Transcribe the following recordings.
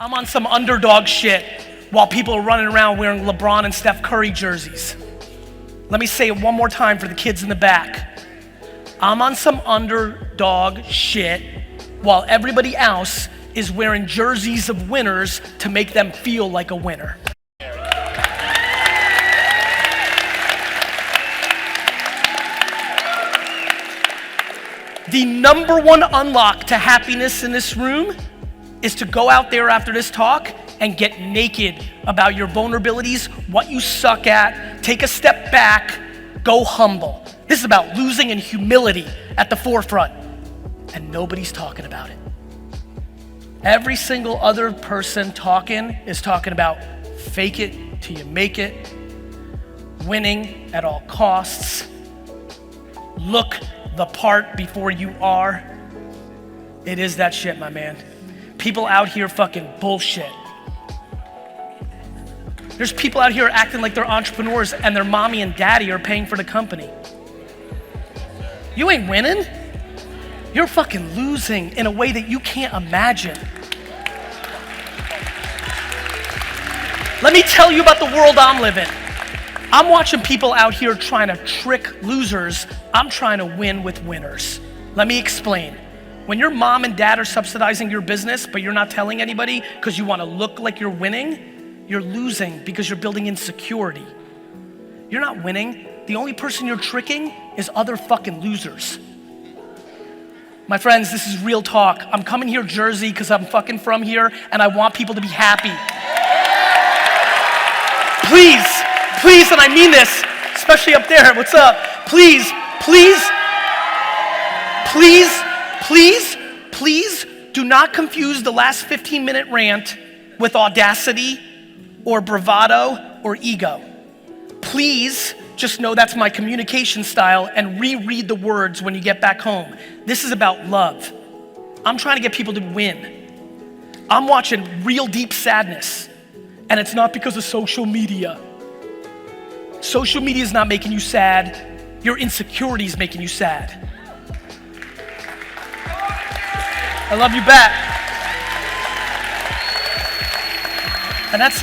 I'm on some underdog shit while people are running around wearing LeBron and Steph Curry jerseys. Let me say it one more time for the kids in the back. I'm on some underdog shit while everybody else is wearing jerseys of winners to make them feel like a winner. The number one unlock to happiness in this room is to go out there after this talk and get naked about your vulnerabilities, what you suck at, take a step back, go humble. This is about losing and humility at the forefront, and nobody's talking about it. Every single other person talking is talking about fake it till you make it, winning at all costs, look the part before you are. It is that shit, my man. People out here fucking bullshit. There's people out here acting like they're entrepreneurs and their mommy and daddy are paying for the company. You ain't winning. You're fucking losing in a way that you can't imagine. Let me tell you about the world I'm living. I'm watching people out here trying to trick losers. I'm trying to win with winners. Let me explain. When your mom and dad are subsidizing your business, but you're not telling anybody because you want to look like you're winning, you're losing because you're building insecurity. You're not winning. The only person you're tricking is other fucking losers. My friends, this is real talk. I'm coming here Jersey because I'm fucking from here and I want people to be happy. Please, and I mean this, especially up there, what's up? Please do not confuse the last 15-minute rant with audacity or bravado or ego. Please just know that's my communication style and reread the words when you get back home. This is about love. I'm trying to get people to win. I'm watching real deep sadness, and it's not because of social media. Social media is not making you sad. Your insecurity is making you sad. I love you back. And that's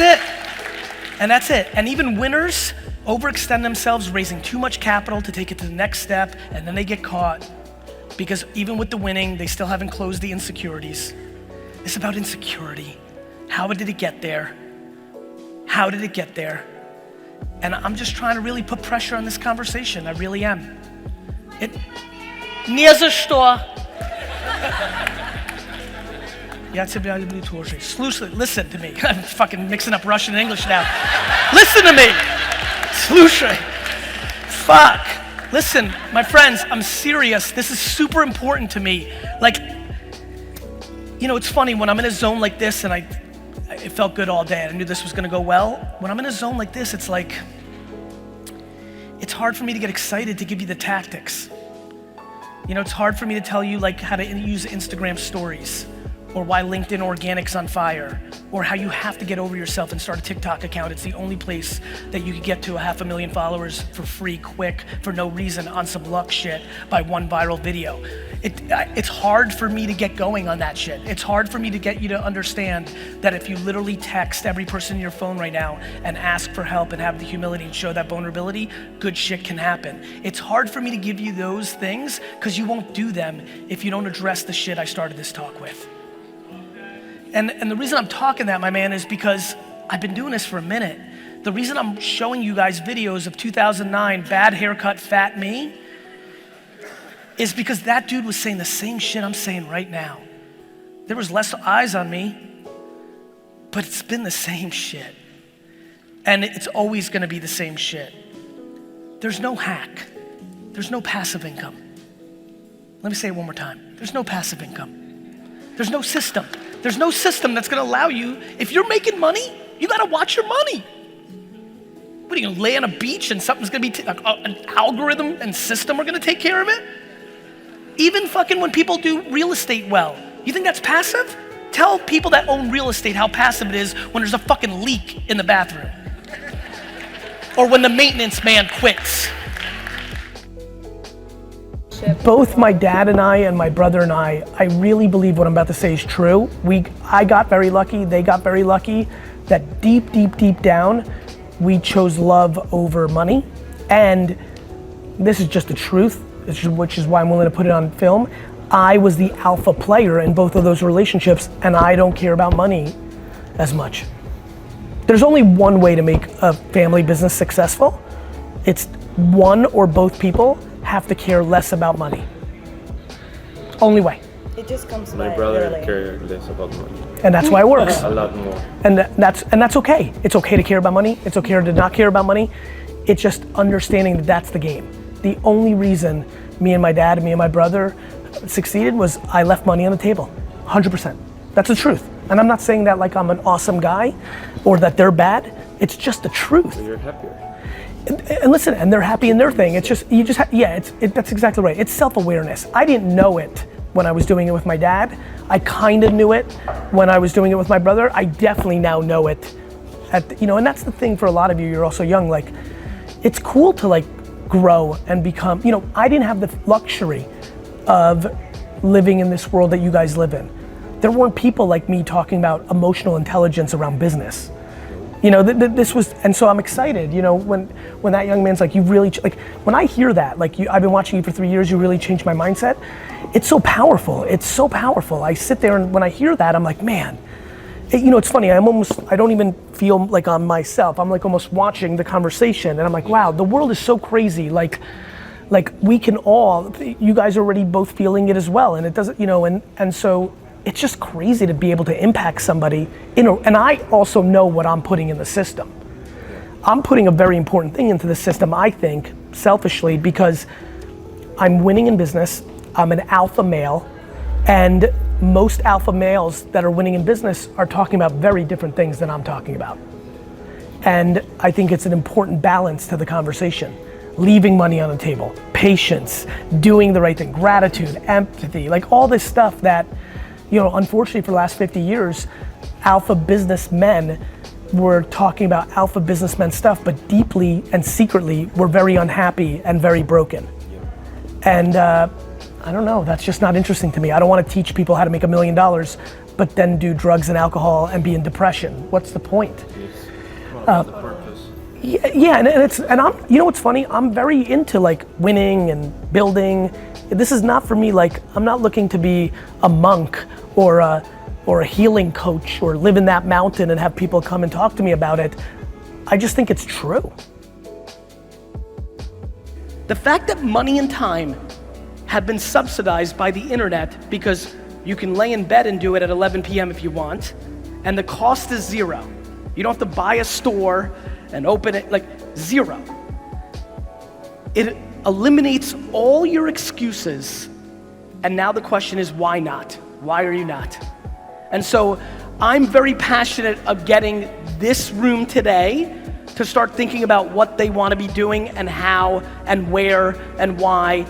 it. And even winners overextend themselves, raising too much capital to take it to the next step, and then they get caught because even with the winning, they still haven't closed the insecurities. It's about insecurity. How did it get there? How did it get there? And I'm just trying to really put pressure on this conversation. I really am. Nie za что. Listen to me. I'm fucking mixing up Russian and English now. Listen to me. Slushai. Fuck. Listen, my friends, I'm serious. This is super important to me. Like, you know, it's funny when I'm in a zone like this and it felt good all day and I knew this was gonna go well. When I'm in a zone like this, it's like, it's hard for me to get excited to give you the tactics. You know, it's hard for me to tell you like how to use Instagram stories or why LinkedIn Organic's on fire or how you have to get over yourself and start a TikTok account. It's the only place that you can get to 500,000 followers for free, quick, for no reason, on some luck shit by one viral video. It's hard for me to get going on that shit. It's hard for me to get you to understand that if you literally text every person in your phone right now and ask for help and have the humility and show that vulnerability, good shit can happen. It's hard for me to give you those things because you won't do them if you don't address the shit I started this talk with. And the reason I'm talking that, my man, is because I've been doing this for a minute. The reason I'm showing you guys videos of 2009, bad haircut, fat me, is because that dude was saying the same shit I'm saying right now. There was less eyes on me, but it's been the same shit. And it's always gonna be the same shit. There's no hack. There's no passive income. Let me say it one more time. There's no passive income. There's no system. There's no system that's gonna allow you, if you're making money, you gotta watch your money. What are you gonna lay on a beach and something's gonna be, an algorithm and system are gonna take care of it? Even fucking when people do real estate well, you think that's passive? Tell people that own real estate how passive it is when there's a fucking leak in the bathroom. Or when the maintenance man quits. Both my dad and I and my brother and I really believe what I'm about to say is true. I got very lucky, they got very lucky, that deep, deep, deep down, we chose love over money. And this is just the truth, which is why I'm willing to put it on film. I was the alpha player in both of those relationships, and I don't care about money as much. There's only one way to make a family business successful. It's one or both people have to care less about money. Only way. It just comes by. My brother cares less about money. And that's why it works. A lot more. And that's okay. It's okay to care about money. It's okay to not care about money. It's just understanding that that's the game. The only reason me and my dad and me and my brother succeeded was I left money on the table, 100%. That's the truth. And I'm not saying that like I'm an awesome guy or that they're bad. It's just the truth. So you're happier. And listen, and they're happy in their thing. It's just, that's exactly right. It's self-awareness. I didn't know it when I was doing it with my dad. I kind of knew it when I was doing it with my brother. I definitely now know it and that's the thing for a lot of you, you're also young, like, it's cool to like grow and become, I didn't have the luxury of living in this world that you guys live in. There weren't people like me talking about emotional intelligence around business. This was, and so I'm excited, when that young man's like, you really, like, when I hear that, like, I've been watching you for 3 years, you really changed my mindset. It's so powerful. It's so powerful. I sit there and when I hear that, I'm like, man, it's funny. I don't even feel like I'm myself. I'm like almost watching the conversation and I'm like, wow, the world is so crazy. Like we can all, you guys are already both feeling it as well. And it doesn't, and so it's just crazy to be able to impact somebody and I also know what I'm putting in the system. I'm putting a very important thing into the system, I think, selfishly, because I'm winning in business, I'm an alpha male, and most alpha males that are winning in business are talking about very different things than I'm talking about. And I think it's an important balance to the conversation. Leaving money on the table, patience, doing the right thing, gratitude, empathy, like all this stuff that, unfortunately for the last 50 years, alpha businessmen were talking about alpha businessmen stuff, but deeply and secretly were very unhappy and very broken. And I don't know, that's just not interesting to me. I don't want to teach people how to make $1 million, but then do drugs and alcohol and be in depression. What's the point? The purpose. Yeah, and I'm, what's funny? I'm very into like winning and building. This is not for me, like, I'm not looking to be a monk or a healing coach or live in that mountain and have people come and talk to me about it. I just think it's true. The fact that money and time have been subsidized by the internet because you can lay in bed and do it at 11 p.m. if you want, and the cost is zero. You don't have to buy a store and open it, like zero. It eliminates all your excuses, and now the question is, why not? Why are you not? And so I'm very passionate of getting this room today to start thinking about what they want to be doing and how and where and why.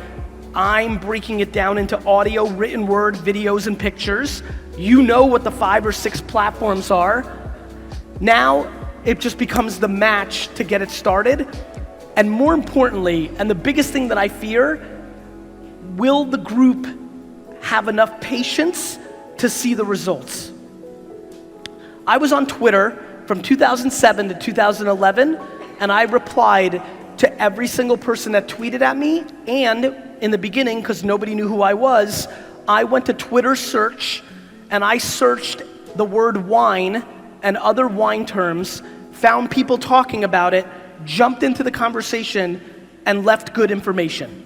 I'm breaking it down into audio, written word, videos, and pictures. You know what the 5 or 6 platforms are. Now it just becomes the match to get it started. And more importantly, and the biggest thing that I fear, will the group have enough patience to see the results? I was on Twitter from 2007 to 2011, and I replied to every single person that tweeted at me, and in the beginning, because nobody knew who I was, I went to Twitter search and I searched the word wine and other wine terms, found people talking about it, jumped into the conversation, and left good information.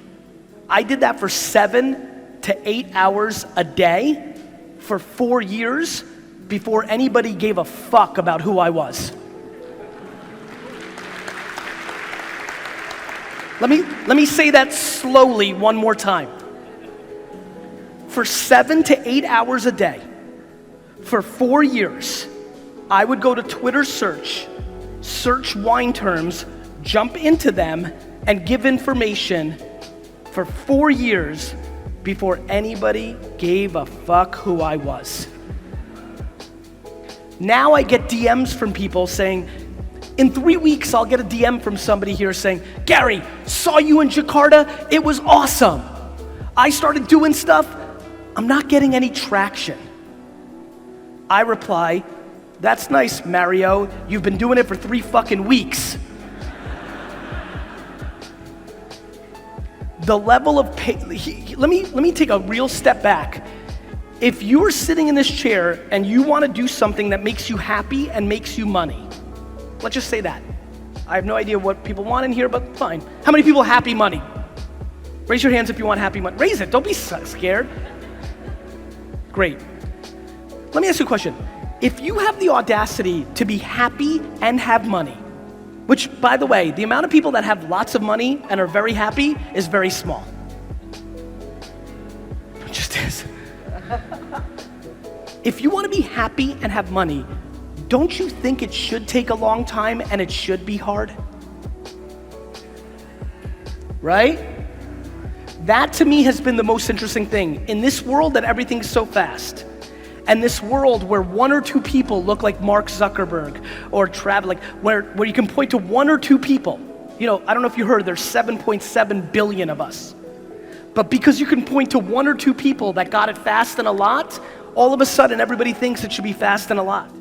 I did that for 7 to 8 hours a day for 4 years before anybody gave a fuck about who I was. Let me say that slowly one more time. For 7 to 8 hours a day, for 4 years, I would go to Twitter search wine terms, jump into them, and give information for 4 years before anybody gave a fuck who I was. Now I get DMs from people saying, in 3 weeks, I'll get a DM from somebody here saying, Gary, saw you in Jakarta, it was awesome. I started doing stuff, I'm not getting any traction. I reply, that's nice, Mario. You've been doing it for 3 fucking weeks. The level of let me take a real step back. If you're sitting in this chair and you want to do something that makes you happy and makes you money, let's just say that. I have no idea what people want in here, but fine. How many people happy money? Raise your hands if you want happy money. Raise it, don't be scared. Great. Let me ask you a question. If you have the audacity to be happy and have money, which, by the way, the amount of people that have lots of money and are very happy is very small. It just is. If you want to be happy and have money, don't you think it should take a long time and it should be hard? Right? That to me has been the most interesting thing. In this world that everything's so fast, and this world where 1 or 2 people look like Mark Zuckerberg or Travis, like where you can point to 1 or 2 people. You know, I don't know if you heard, there's 7.7 billion of us. But because you can point to 1 or 2 people that got it fast and a lot, all of a sudden everybody thinks it should be fast and a lot.